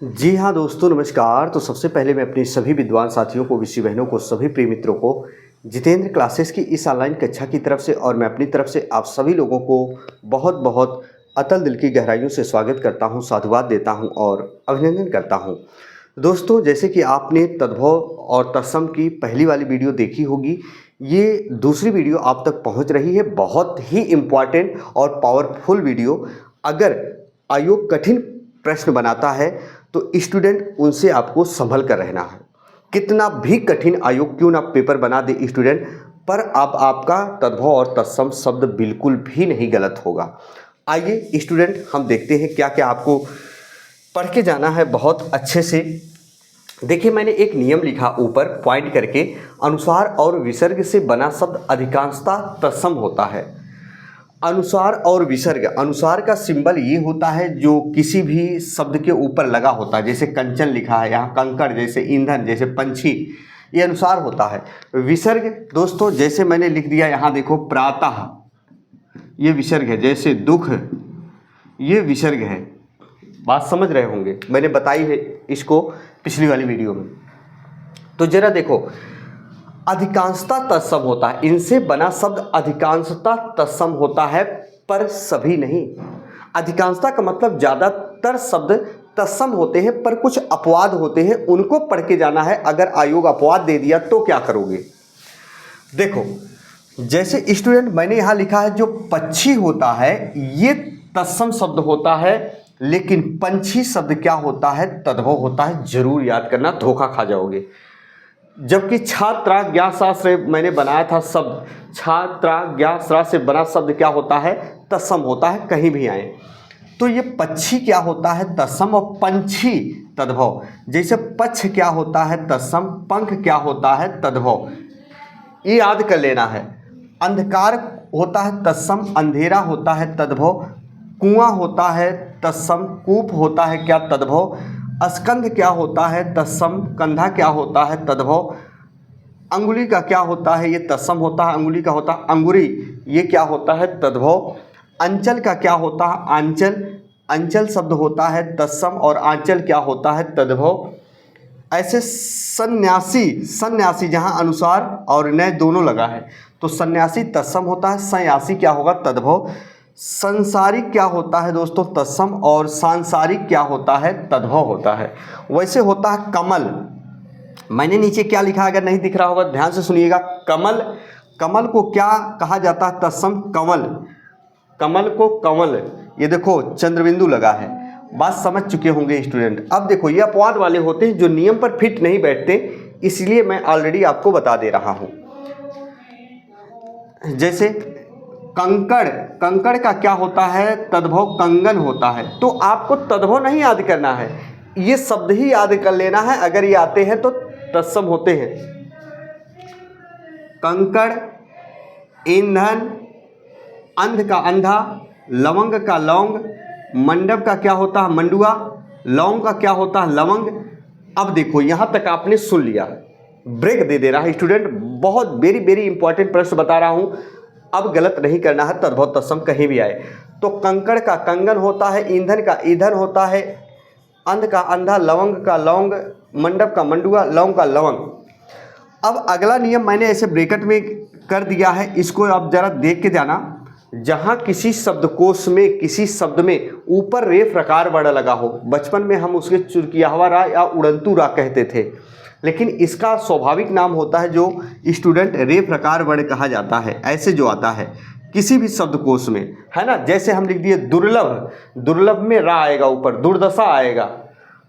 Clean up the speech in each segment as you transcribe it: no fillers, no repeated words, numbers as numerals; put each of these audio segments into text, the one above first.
जी हाँ दोस्तों, नमस्कार। तो सबसे पहले मैं अपने सभी विद्वान साथियों को, विषय बहनों को, सभी प्रिय मित्रों को जितेंद्र क्लासेस की इस ऑनलाइन कक्षा की तरफ से और मैं अपनी तरफ से आप सभी लोगों को बहुत बहुत अतल दिल की गहराइयों से स्वागत करता हूँ, साधुवाद देता हूँ और अभिनंदन करता हूँ। दोस्तों, जैसे कि आपने तद्भव और तत्सम की पहली वाली वीडियो देखी होगी, ये दूसरी वीडियो आप तक पहुँच रही है। बहुत ही इम्पॉर्टेंट और पावरफुल वीडियो। अगर आयोग कठिन प्रश्न बनाता है तो स्टूडेंट उनसे आपको संभल कर रहना है। कितना भी कठिन आयोग क्यों ना पेपर बना दे स्टूडेंट, पर अब आपका तद्भव और तत्सम शब्द बिल्कुल भी नहीं गलत होगा। आइए स्टूडेंट, हम देखते हैं क्या क्या आपको पढ़ के जाना है बहुत अच्छे से। देखिए, मैंने एक नियम लिखा ऊपर पॉइंट करके, अनुसार और विसर्ग से बना शब्द अधिकांशतः तत्सम होता है। अनुसार और विसर्ग, अनुसार का सिंबल ये होता है जो किसी भी शब्द के ऊपर लगा होता है, जैसे कंचन लिखा है यहाँ, कंकड़, जैसे ईंधन, जैसे पंछी, ये अनुसार होता है। विसर्ग दोस्तों, जैसे मैंने लिख दिया यहाँ देखो, प्रातः, ये विसर्ग है। जैसे दुख, ये विसर्ग है। बात समझ रहे होंगे, मैंने बताई है इसको पिछली वाली वीडियो में। तो जरा देखो, अधिकांशता तत्सम होता है, इनसे बना शब्द अधिकांशता तत्सम होता है, पर सभी नहीं। अधिकांशता का मतलब ज़्यादातर शब्द तत्सम होते हैं, पर कुछ अपवाद होते हैं, उनको पढ़ के जाना है। अगर आयोग अपवाद दे दिया तो क्या करोगे? देखो, जैसे स्टूडेंट मैंने यहाँ लिखा है, जो पक्षी होता है ये तत्सम शब्द होता है, लेकिन पंछी शब्द क्या होता है? तद्भव होता है। जरूर याद करना, धोखा खा जाओगे। जबकि छात्रा ज्ञासा से मैंने बनाया था शब्द, छात्रा ज्ञासा से बना शब्द क्या होता है? तत्सम होता है, कहीं भी आए। तो ये पक्षी क्या होता है? तत्सम। और पंछी तद्भव। जैसे पक्ष क्या होता है? तत्सम। पंख क्या होता है? तद्भव। ये याद कर लेना है। अंधकार होता है तत्सम, अंधेरा होता है तद्भव। कुआं होता है तत्सम, कूप होता है क्या? तद्भव। स्कंध क्या होता है? तत्सम। कंधा क्या होता है? तद्भव। अंगुली का क्या होता है? ये तत्सम होता है। अंगुली का होता है अंगुरी, ये क्या होता है? तद्भव। अंचल का क्या होता है? आंचल, अंचल शब्द होता है तत्सम, और आंचल क्या होता है? तद्भव। ऐसे सन्यासी, सन्यासी जहाँ अनुसार और नय दोनों लगा है, तो सन्यासी तत्सम होता है, सन्यासी क्या होगा? तद्भव। संसारिक क्या होता है दोस्तों? तत्सम, और सांसारिक क्या होता है? तद्भव होता है। वैसे होता है कमल। मैंने नीचे क्या लिखा, अगर नहीं दिख रहा होगा ध्यान से सुनिएगा। कमल, कमल को क्या कहा जाता है? तत्सम। कंवल, कमल को कंवल। ये देखो चंद्रबिंदु लगा है। बात समझ चुके होंगे स्टूडेंट। अब देखो, ये अपवाद वाले होते हैं जो नियम पर फिट नहीं बैठते, इसलिए मैं ऑलरेडी आपको बता दे रहा हूं। जैसे कंकड़, कंकड़ का क्या होता है? तद्भव। कंगन होता है। तो आपको तद्भव नहीं याद करना है, ये शब्द ही याद कर लेना है। अगर ये आते हैं तो तत्सम होते हैं। कंकड़, ईंधन, अंध का अंधा, लवंग का लौंग, मंडप का क्या होता है? मंडुआ, लौंग का क्या होता है? लवंग। अब देखो, यहां तक आपने सुन लिया, ब्रेक दे दे रहा है स्टूडेंट। बहुत वेरी वेरी इंपॉर्टेंट प्रश्न बता रहा हूं, अब गलत नहीं करना है। तद्भव तत्सम कहीं भी आए तो कंकड़ का कंगन होता है, ईंधन का ईंधन होता है, अंध का अंधा, लवंग का लौंग, मंडप का मंडुआ, लौंग का लवंग। अब अगला नियम मैंने ऐसे ब्रैकेट में कर दिया है, इसको आप जरा देख के जाना। जहाँ किसी शब्दकोश में, किसी शब्द में ऊपर रेफ रकार वर्ण लगा हो, बचपन में हम उसके चुरकियावा रा या उड़ंतू रा कहते थे, लेकिन इसका स्वाभाविक नाम होता है जो स्टूडेंट रेफ रकार वर्ण कहा जाता है। ऐसे जो आता है किसी भी शब्दकोश में, है ना। जैसे हम लिख दिए दुर्लभ, दुर्लभ में रा आएगा ऊपर, दुर्दशा आएगा,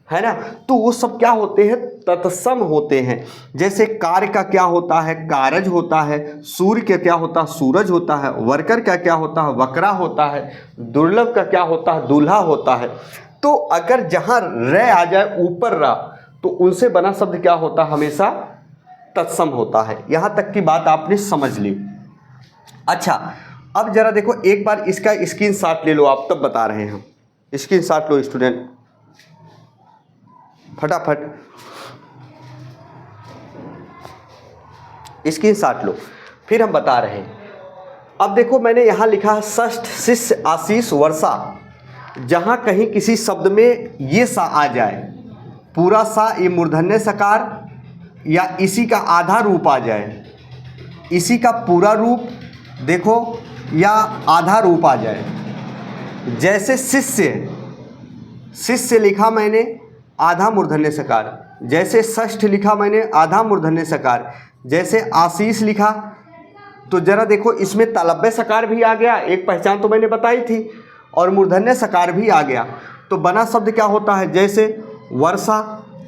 है ना। तो वो सब क्या होते हैं? तत्सम होते हैं। जैसे कार्य का क्या होता है? कारज होता है। सूर्य का क्या होता है? सूरज होता है। वर्कर का क्या होता है? वक्रा होता है। दुर्लभ का क्या होता है? दूल्हा होता है। तो अगर जहां र आ जाए ऊपर रा, तो उनसे बना शब्द क्या होता है? हमेशा तत्सम होता है। यहां तक की बात आपने समझ ली। अच्छा, अब जरा देखो, एक बार इसका स्क्रीनशॉट ले लो, आप तब बता रहे हैं। स्क्रीनशॉट लो स्टूडेंट, फटाफट स्क्रीनशॉट लो, फिर हम बता रहे हैं। अब देखो, मैंने यहाँ लिखा है षष्ठ, शिष्य, आशीष, वर्षा। जहाँ कहीं किसी शब्द में ये सा आ जाए, पूरा सा ये मूर्धन्य सकार या इसी का आधा रूप आ जाए, इसी का पूरा रूप देखो या आधा रूप आ जाए। जैसे शिष्य, शिष्य लिखा मैंने आधा मूर्धन्य सकार, जैसे षष्ठ लिखा मैंने आधा मूर्धन्य सकार, जैसे आशीष लिखा तो जरा देखो इसमें तालव्य सकार भी आ गया, एक पहचान तो मैंने बताई थी, और मूर्धन्य सकार भी आ गया। तो बना शब्द क्या होता है, जैसे वर्षा।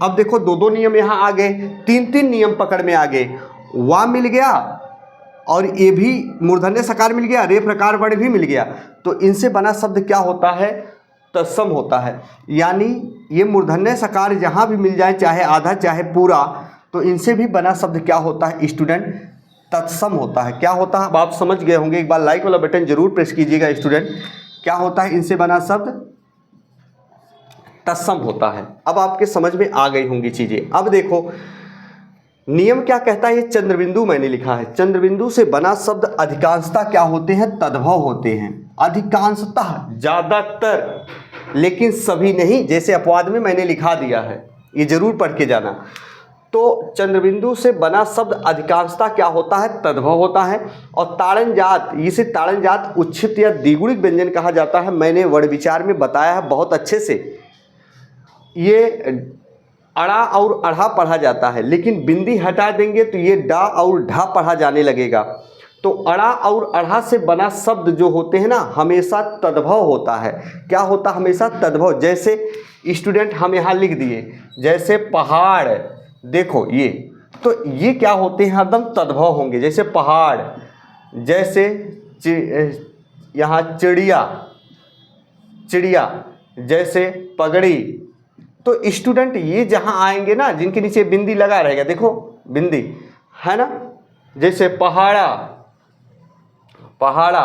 अब देखो दो दो नियम यहाँ आ गए, तीन तीन नियम पकड़ में आ गए। वा मिल गया और ये भी मूर्धन्य सकार मिल गया, रे प्रकार वर्ण भी मिल गया। तो इनसे बना शब्द क्या होता है, तत्सम होता है। यानी ये मूर्धन्य सकार जहाँ भी मिल जाए, चाहे आधा चाहे पूरा, तो इनसे भी बना शब्द क्या होता है स्टूडेंट, तत्सम होता है। क्या होता है अब आप समझ गए होंगे, एक बार लाइक वाला बटन जरूर प्रेस कीजिएगा स्टूडेंट। क्या होता है इनसे बना शब्द, तत्सम होता है। अब आपके समझ में आ गई होंगी चीजें। अब देखो नियम क्या कहता है, ये चंद्रबिंदु मैंने लिखा है। चंद्रबिंदु से बना शब्द अधिकांशतः क्या होते हैं, तद्भव होते हैं। अधिकांशतः, ज्यादातर, लेकिन सभी नहीं। जैसे अपवाद में मैंने लिखा दिया है, ये जरूर पढ़ के जाना। तो चंद्रबिंदु से बना शब्द अधिकांशतः क्या होता है, तद्भव होता है। और ताड़न जात, इसे ताड़न जात उच्छित या द्विगुणित व्यंजन कहा जाता है। मैंने वर्ण विचार में बताया है बहुत अच्छे से। ये अड़ा और अढ़ा पढ़ा जाता है, लेकिन बिंदी हटा देंगे तो ये डा और ढा पढ़ा जाने लगेगा। तो अड़ा और अढ़ा से बना शब्द जो होते हैं ना, हमेशा तद्भव होता है। क्या होता है, हमेशा तद्भव। जैसे स्टूडेंट हम यहाँ लिख दिए, जैसे पहाड़, देखो ये, तो ये क्या होते हैं, एकदम तद्भव होंगे। जैसे पहाड़, जैसे यहाँ चिड़िया, चिड़िया, जैसे पगड़ी। तो स्टूडेंट ये जहाँ आएंगे ना, जिनके नीचे बिंदी लगा रहेगा, देखो बिंदी है ना, जैसे पहाड़ा, पहाड़ा,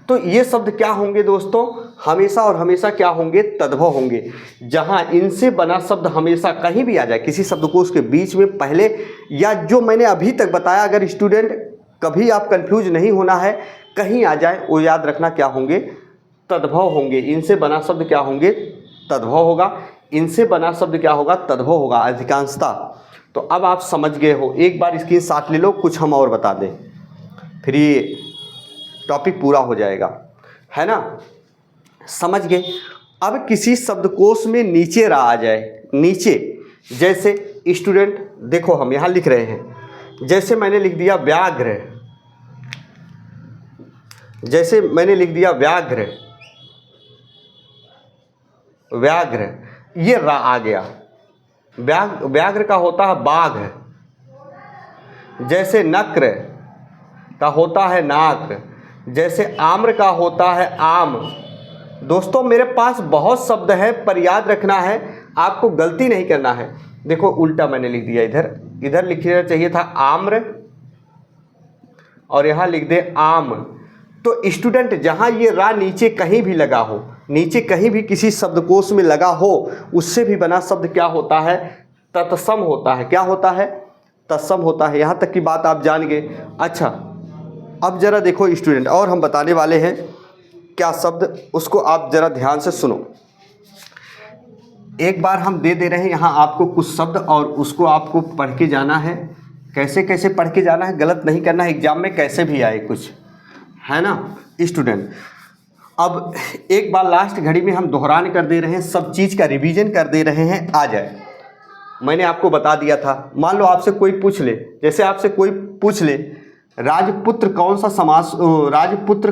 तो ये शब्द क्या होंगे दोस्तों, हमेशा और हमेशा क्या होंगे, तद्भव होंगे। जहाँ इनसे बना शब्द हमेशा कहीं भी आ जाए, किसी शब्द को उसके बीच में पहले, या जो मैंने अभी तक बताया, अगर स्टूडेंट कभी आप कंफ्यूज नहीं होना है, कहीं आ जाए, वो याद रखना क्या होंगे, तद्भव होंगे। इनसे बना शब्द क्या होंगे, तद्भव होगा। इनसे बना शब्द क्या होगा, तद्भव होगा अधिकांशतः। तो अब आप समझ गए हो, एक बार इसकी साथ ले लो, कुछ हम और बता दें, फिर ये टॉपिक पूरा हो जाएगा, है ना। समझ गए। अब किसी शब्दकोश में नीचे रा आ जाए, नीचे, जैसे स्टूडेंट देखो हम यहाँ लिख रहे हैं, जैसे मैंने लिख दिया व्याघ्र, जैसे मैंने लिख दिया व्याघ्र, व्याघ्र, ये रा आ गया। व्याघ्र का होता है बाघ, जैसे नक्र का होता है नाक, जैसे आम्र का होता है आम। दोस्तों मेरे पास बहुत शब्द है, पर याद रखना है, आपको गलती नहीं करना है। देखो उल्टा मैंने लिख दिया, इधर इधर लिखना चाहिए था आम्र, और यहाँ लिख दे आम। तो स्टूडेंट जहाँ ये रा नीचे कहीं भी लगा हो, नीचे कहीं भी किसी शब्दकोश में लगा हो, उससे भी बना शब्द क्या होता है, तत्सम होता है। क्या होता है, तत्सम होता है। यहाँ तक की बात आप जान गए। अच्छा अब जरा देखो स्टूडेंट, और हम बताने वाले हैं क्या शब्द, उसको आप जरा ध्यान से सुनो। एक बार हम दे रहे हैं यहाँ आपको कुछ शब्द, और उसको आपको पढ़ के जाना है। कैसे कैसे पढ़ के जाना है, गलत नहीं करना है, एग्जाम में कैसे भी आए कुछ, है ना स्टूडेंट। अब एक बार लास्ट घड़ी में हम दोहरान कर दे रहे हैं, सब चीज़ का रिवीजन कर दे रहे हैं, आ जाए। मैंने आपको बता दिया था, मान लो आपसे कोई पूछ ले, जैसे आपसे कोई पूछ ले राजपुत्र कौन सा समास, राजपुत्र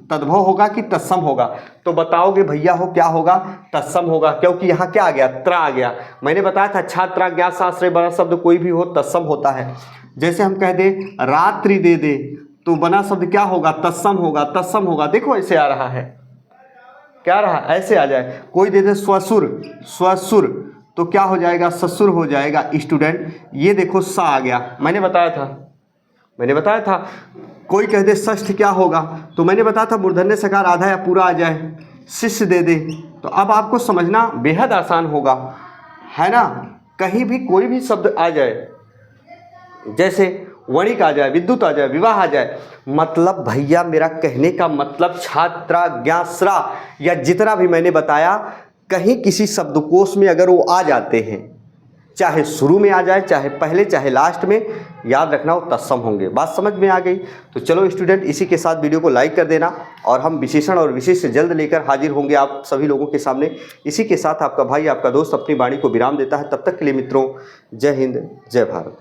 तद्भव होगा कि तत्सम होगा, तो बताओगे भैया हो क्या होगा, तत्सम होगा, क्योंकि यहाँ क्या आ गया, त्र आ गया। मैंने बताया था छात्रा ज्ञात शास्त्र बना शब्द कोई भी हो तत्सम होता है। जैसे हम कह दे रात्रि दे दे, तो बना शब्द क्या होगा, तत्सम होगा, तत्सम होगा। देखो ऐसे आ रहा है, क्या रहा, ऐसे आ जाए। कोई दे दे स्वसुर, स्वसुर, तो क्या हो जाएगा, ससुर हो जाएगा। स्टूडेंट ये देखो सा आ गया, मैंने बताया था। कोई कह दे षष्ठ, क्या होगा, तो मैंने बताया था मूर्धन्य सकार आधा या पूरा आ जाए। शिष्य दे दे, तो अब आपको समझना बेहद आसान होगा, है ना। कहीं भी कोई भी शब्द आ जाए, जैसे वणिक आ जाए, विद्युत आ जाए, विवाह आ जाए, मतलब भैया मेरा कहने का मतलब छात्रा ज्ञास्रा या जितना भी मैंने बताया, कहीं किसी शब्दकोश में अगर वो आ जाते हैं, चाहे शुरू में आ जाए, चाहे पहले, चाहे लास्ट में, याद रखना वो तत्सम होंगे। बात समझ में आ गई? तो चलो स्टूडेंट, इसी के साथ वीडियो को लाइक कर देना और हम विशेषण और विशेष जल्द लेकर हाजिर होंगे आप सभी लोगों के सामने। इसी के साथ आपका भाई, आपका दोस्त अपनी वाणी को विराम देता है। तब तक के लिए मित्रों, जय हिंद, जय भारत।